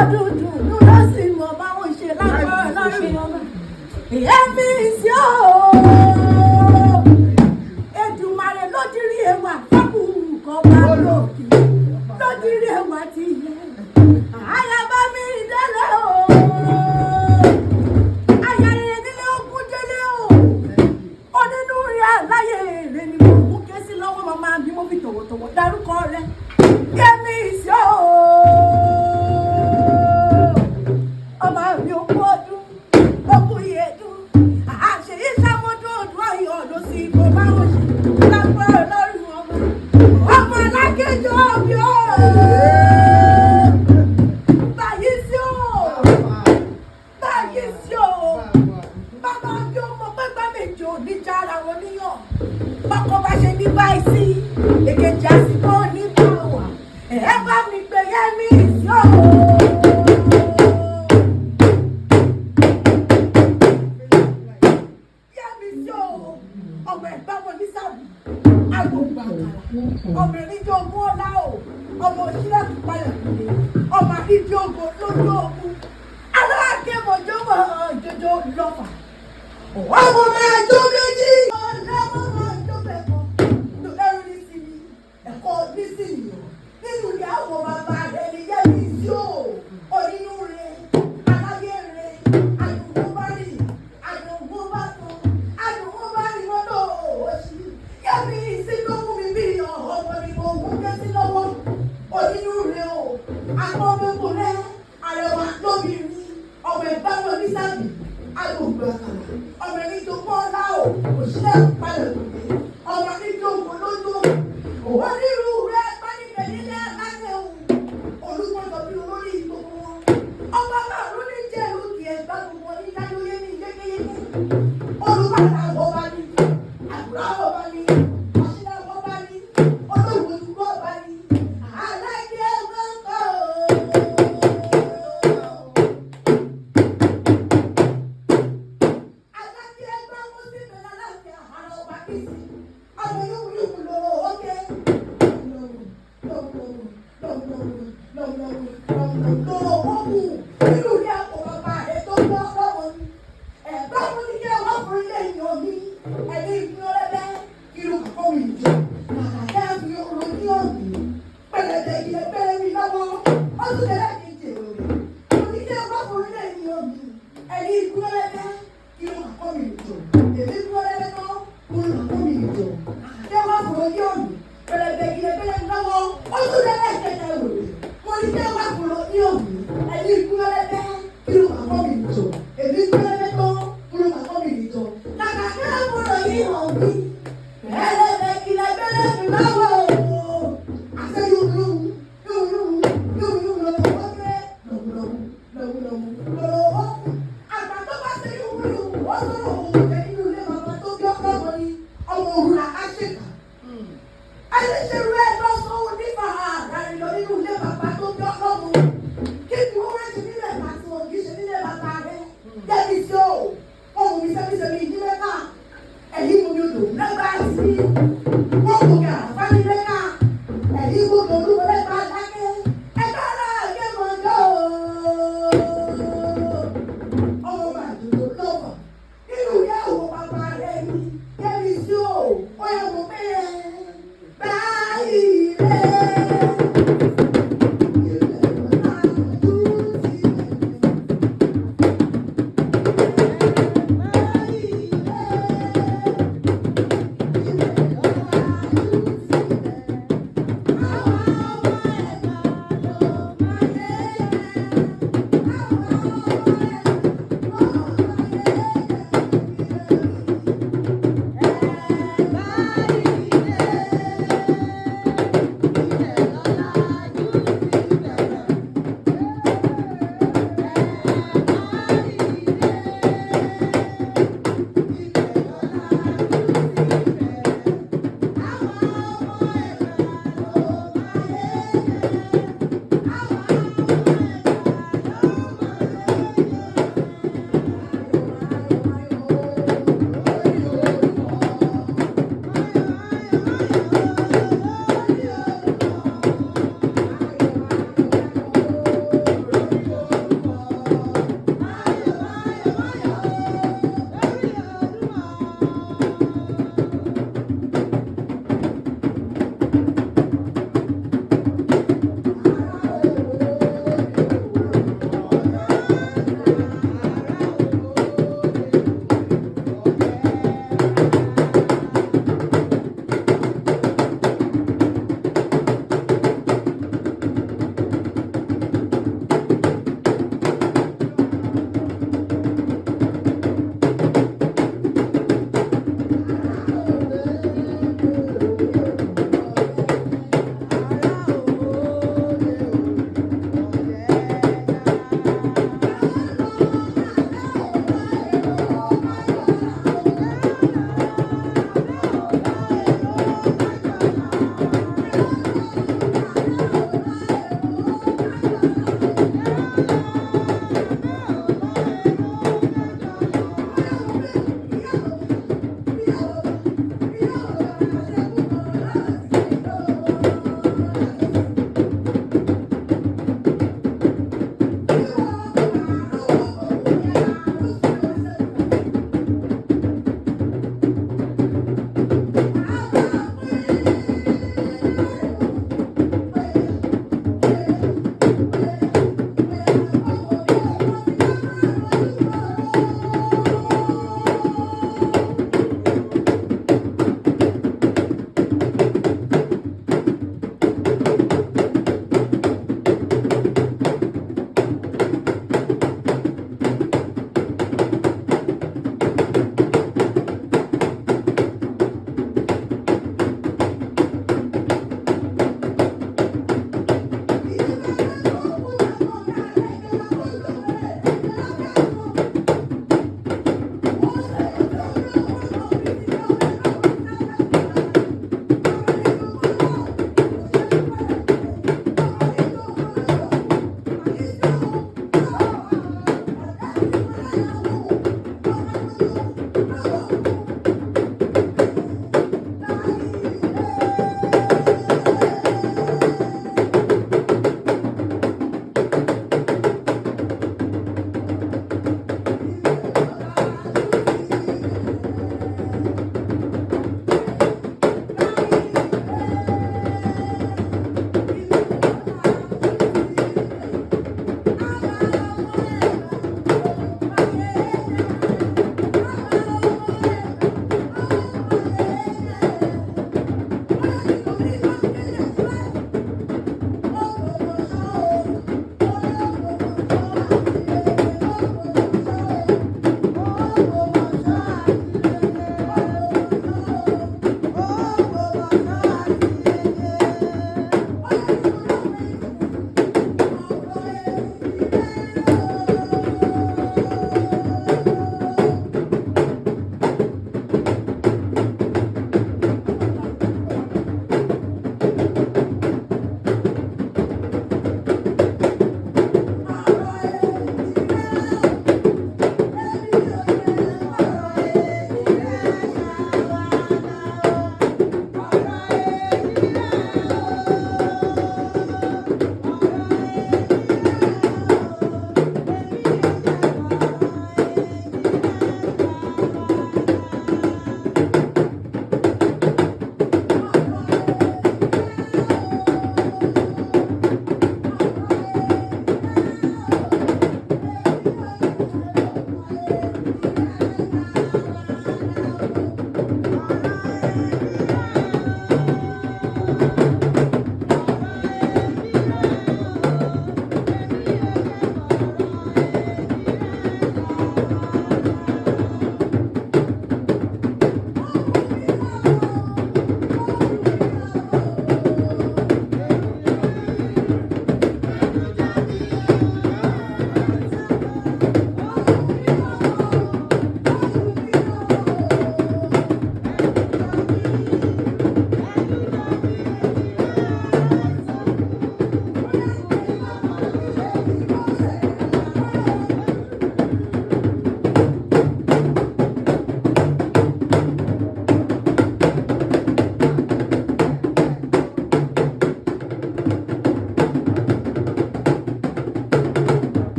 ọdún dùnú ló sì mọ̀ báwọn ṣe lágbára láàrin ọmọ. Èmi sí o. Èdùmàrè ló dirí ẹwà fọ́kùnrin kan bá lòkè. Ló dirí ẹwà ti yẹ. Àyàbá mi délé o. Àyàrá nílé ogún délé o. Onínúure aláyé èrè ni mo mú ké sí lọ́wọ́ màmá bí mo fi tọ̀wọ̀tọ̀wọ̀ dárúkọ rẹ̀. Yẹ́mi sí o. Ọmọ mi ò kú ọdún, ó kú iye dún. Àṣeyí sámọ́dún ọdún ayọ̀ ló sì kó báwọn ṣe. Lápá ọlọ́run ọmọ. Ọmọ alákejì ọ̀bí o. Báyìí sí o. Báyìí sí o. Bàbá bí ọmọ pẹ́pẹ́ méjì ò ní já ara wọn níyàn. Bọ́kọ bá ṣe ní báyìí sí. Èkejì àsìkò ní báwà. Ẹ bá mi pè Yẹ́mi sí o. Yẹ́mi sí o. Ọmọ ẹ̀gbá wọn ní sábì. Agbègbè àkàrà. Obìnrin jẹ́ ogún ọlá o. Ọmọ òṣìlẹ̀ pípayà kùné. Ọmọ àdídí ogo lójú ogun. Aláàkẹ́ mọ̀jọ́mọ̀ jọjọ lọ́fà. Ọmọ máa jó méjì. Ọlọ́mọ máa jó mẹ́kọ̀ọ́. Lẹ́rú ní sí mi. Ẹ̀kọ́ ní sí mi o. Nínú ilé àwọn bàbá rẹ̀ ni Yẹ́mi sí o. Onínú rẹ̀, aláyé rẹ̀, àdùnkún bá rì, àdùnkún bá tán, àdùnkún bá rì wọ́n lọ òṣì. Yẹ́mi sí ló mú mi bí ọmọ ni mo mú ké sí lọ́wọ́. Onínú rẹ̀ o. Akọ́gbẹ́kù rẹ̀, àrẹwà lóbìnrin, ọmọ ẹ̀gbá wọn ní sábì. Agbègbè àkàrà. Ọmọ ẹni tó mọ́ ọ́lá o. Òṣìlẹ̀ ìpalẹ̀ lòdì. Ọmọ ẹni tó mọ́ lójú. Onírú rẹ̀ pánìkẹ́ nílẹ̀ láti ẹ̀wù. Olúmọ̀tọ̀ bí olórí gbogbo wọn. Ọba márùn-ún ní jẹ́ ìlú kì í ẹ̀gbá gbogbo wọn ní dájúyé ní yékéyéké. Olúbàdàn ọba ní. Àbúrò ọba ní. Ọ̀ṣìlẹ̀ ọba ní. Olóògbé ọba ní. Aláìdé gbọ́ngàn o. Bye.